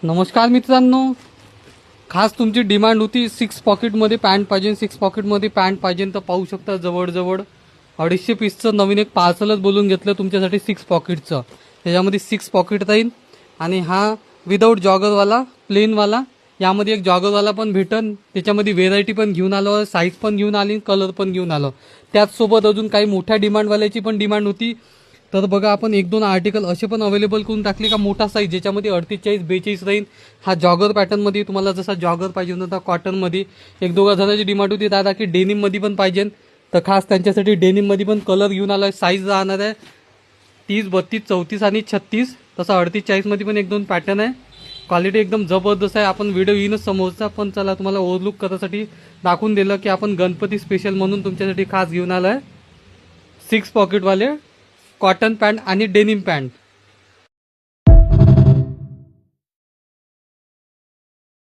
नमस्कार मित्रांनो, खास तुमची डिमांड होती 6 पॉकेटमध्ये पॅन्ट पाहिजे, 6 पॉकेटमध्ये पॅन्ट पाहिजे तर पाहू शकता जवळजवळ 250 पीसचं नवीन एक पार्सलच बोलून घेतलं तुमच्यासाठी 6 पॉकेटचं. त्याच्यामध्ये 6 पॉकेट राहील आणि हा विदाऊट जॉगरवाला प्लेनवाला, यामध्ये एक जॉगरवाला पण भेटन. त्याच्यामध्ये व्हेरायटी पण घेऊन आलो, साईज पण घेऊन आली, कलर पण घेऊन आलो. त्याचसोबत अजून काही मोठ्या डिमांडवाल्याची पण डिमांड होती. तर बघा आपण 1-2 आर्टिकल असे पण अवेलेबल करून टाकले का मोठा साईज ज्याच्यामध्ये 38-42 राहील. हा जॉगर पॅटर्नमध्ये, तुम्हाला जसा जॉगर पाहिजे होता कॉटनमध्ये. 1-2 जणांची डिमांड होती दादा की डेनिममध्ये पण पाहिजे, तर खास त्यांच्यासाठी डेनिममध्ये पण कलर घेऊन आला आहे. साईज राहणार आहे 30, 32, 34 आणि 36. तसा 38-40 मध्ये पण 1-2 पॅटर्न आहे. क्वालिटी एकदम जबरदस्त आहे. आपण व्हिडिओ येईनच समोरचा, पण चला तुम्हाला ओव्हरलुक करण्यासाठी दाखवून दिलं की आपण गणपती स्पेशल म्हणून तुमच्यासाठी खास घेऊन आला आहे 6 पॉकेटवाले कॉटन पॅन्ट आणि डेनिम पॅन्ट.